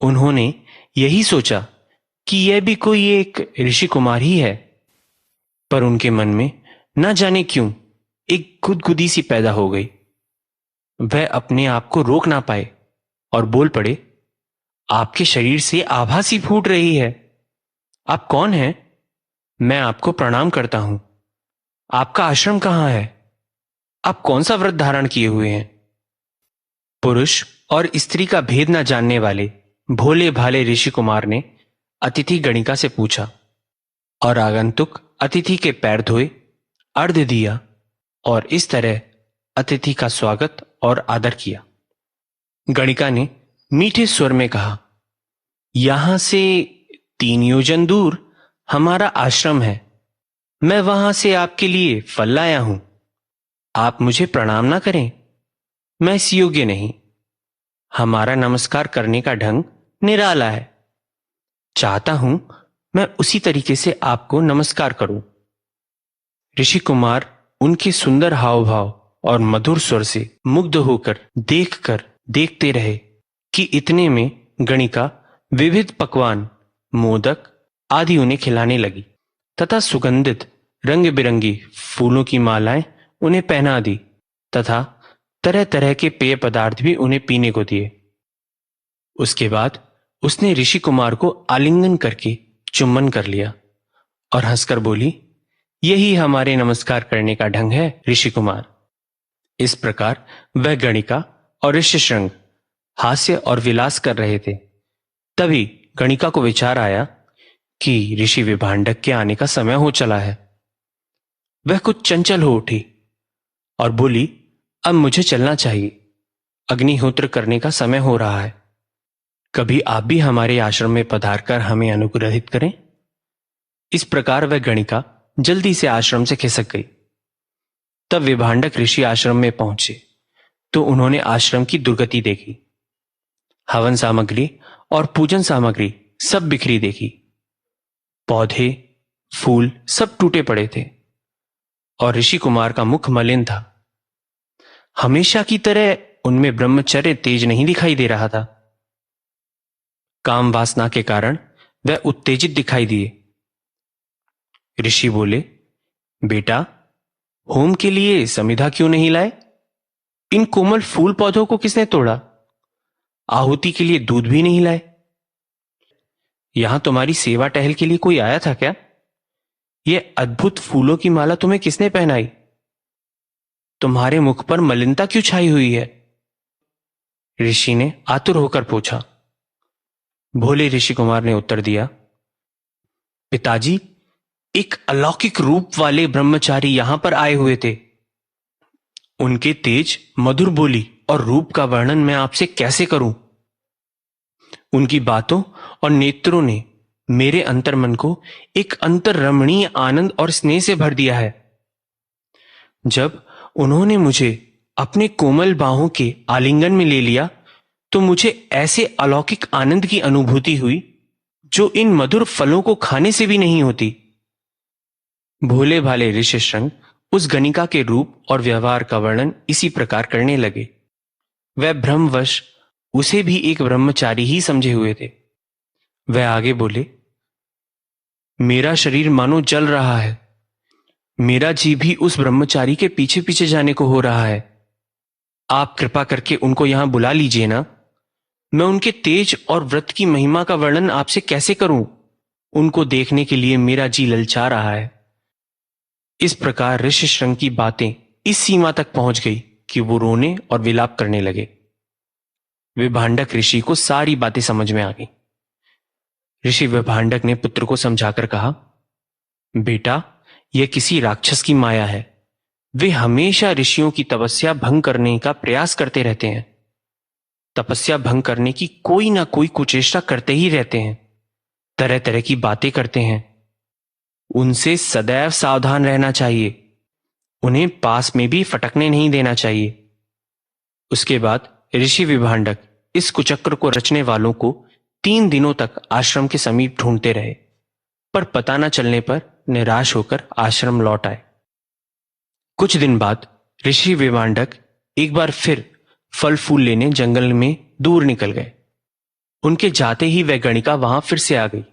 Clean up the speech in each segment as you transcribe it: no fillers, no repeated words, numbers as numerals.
उन्होंने यही सोचा कि यह भी कोई एक ऋषि कुमार ही है, पर उनके मन में न जाने क्यों एक गुदगुदी सी पैदा हो गई। वह अपने आप को रोक ना पाए और बोल पड़े, आपके शरीर से आभा सी फूट रही है। आप कौन हैं? मैं आपको प्रणाम करता हूं। आपका आश्रम कहां है? आप कौन सा व्रत धारण किए हुए हैं? पुरुष और स्त्री का भेद न जानने वाले भोले भाले ऋषि कुमार ने अतिथि गणिका से पूछा, और आगंतुक अतिथि के पैर धोए, अर्घ्य दिया और इस तरह अतिथि का स्वागत और आदर किया। गणिका ने मीठे स्वर में कहा, यहां से 3 योजन दूर हमारा आश्रम है। मैं वहां से आपके लिए फल लाया हूं। आप मुझे प्रणाम ना करें, मैं इस योग्य नहीं। हमारा नमस्कार करने का ढंग निराला है। चाहता हूं मैं उसी तरीके से आपको नमस्कार करूं। ऋषि कुमार उनके सुंदर हाव भाव और मधुर स्वर से मुग्ध होकर देखते रहे कि इतने में गणिका विविध पकवान, मोदक आदि उन्हें खिलाने लगी तथा सुगंधित रंग बिरंगी फूलों की मालाएं उन्हें पहना दी तथा तरह तरह के पेय पदार्थ भी उन्हें पीने को दिए। उसके बाद उसने ऋषि कुमार को आलिंगन करके चुम्बन कर लिया और हंसकर बोली, यही हमारे नमस्कार करने का ढंग है ऋषि कुमार। इस प्रकार वह गणिका और ऋष्यशृंग हास्य और विलास कर रहे थे। तभी गणिका को विचार आया कि ऋषि विभांडक के आने का समय हो चला है। वह कुछ चंचल हो उठी और बोली, अब मुझे चलना चाहिए। अग्निहोत्र करने का समय हो रहा है। कभी आप भी हमारे आश्रम में पधारकर हमें अनुग्रहित करें। इस प्रकार वह गणिका जल्दी से आश्रम से खिसक गई। तब विभांडक ऋषि आश्रम में पहुंचे तो उन्होंने आश्रम की दुर्गति देखी। हवन सामग्री और पूजन सामग्री सब बिखरी देखी। पौधे, फूल सब टूटे पड़े थे और ऋषि कुमार का मुख मलिन था। हमेशा की तरह उनमें ब्रह्मचर्य तेज नहीं दिखाई दे रहा था। काम वासना के कारण वह उत्तेजित दिखाई दिए। ऋषि बोले, बेटा, होम के लिए समिधा क्यों नहीं लाए? इन कोमल फूल पौधों को किसने तोड़ा? आहुति के लिए दूध भी नहीं लाए। यहां तुम्हारी सेवा टहल के लिए कोई आया था क्या? यह अद्भुत फूलों की माला तुम्हें किसने पहनाई? तुम्हारे मुख पर मलिनता क्यों छाई हुई है? ऋषि ने आतुर होकर पूछा। भोले ऋषि कुमार ने उत्तर दिया, पिताजी, एक अलौकिक रूप वाले ब्रह्मचारी यहां पर आए हुए थे। उनके तेज, मधुर बोली और रूप का वर्णन मैं आपसे कैसे करूं? उनकी बातों और नेत्रों ने मेरे अंतर्मन को एक अंतर्रमणीय आनंद और स्नेह से भर दिया है। जब उन्होंने मुझे अपने कोमल बाहों के आलिंगन में ले लिया तो मुझे ऐसे अलौकिक आनंद की अनुभूति हुई जो इन मधुर फलों को खाने से भी नहीं होती। भोले भाले ऋष्यशृंग उस गणिका के रूप और व्यवहार का वर्णन इसी प्रकार करने लगे। वह भ्रमवश उसे भी एक ब्रह्मचारी ही समझे हुए थे। वह आगे बोले, मेरा शरीर मानो जल रहा है। मेरा जी भी उस ब्रह्मचारी के पीछे पीछे जाने को हो रहा है। आप कृपा करके उनको यहां बुला लीजिए ना। मैं उनके तेज और व्रत की महिमा का वर्णन आपसे कैसे करूं? उनको देखने के लिए मेरा जी ललचा रहा है। इस प्रकार ऋष्यशृंग की बातें इस सीमा तक पहुंच गई कि वो रोने और विलाप करने लगे। विभांडक ऋषि को सारी बातें समझ में आ गई। ऋषि विभांडक ने पुत्र को समझाकर कहा, बेटा, यह किसी राक्षस की माया है। वे हमेशा ऋषियों की तपस्या भंग करने का प्रयास करते रहते हैं। तपस्या भंग करने की कोई ना कोई कुचेष्टा करते ही रहते हैं। तरह तरह की बातें करते हैं। उनसे सदैव सावधान रहना चाहिए। उन्हें पास में भी फटकने नहीं देना चाहिए। उसके बाद ऋषि विभांडक इस कुचक्र को रचने वालों को 3 दिनों तक आश्रम के समीप ढूंढते रहे, पर पता न चलने पर निराश होकर आश्रम लौट आए। कुछ दिन बाद ऋषि विभांडक एक बार फिर फल फूल लेने जंगल में दूर निकल गए। उनके जाते ही वह गणिका वहां फिर से आ गई।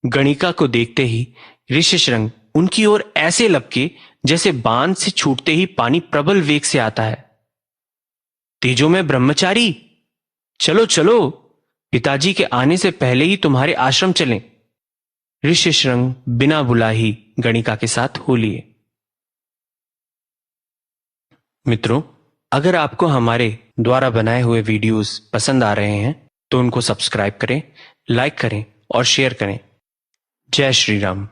गणिका को देखते ही ऋष्यशृंग उनकी ओर ऐसे लपके जैसे बांध से छूटते ही पानी प्रबल वेग से आता है। तेजो में ब्रह्मचारी, चलो चलो, पिताजी के आने से पहले ही तुम्हारे आश्रम चलें। ऋष्यशृंग बिना बुलाए ही गणिका के साथ हो लिए। मित्रों, अगर आपको हमारे द्वारा बनाए हुए वीडियोस पसंद आ रहे हैं तो उनको सब्सक्राइब करें, लाइक करें और शेयर करें। जय श्री राम।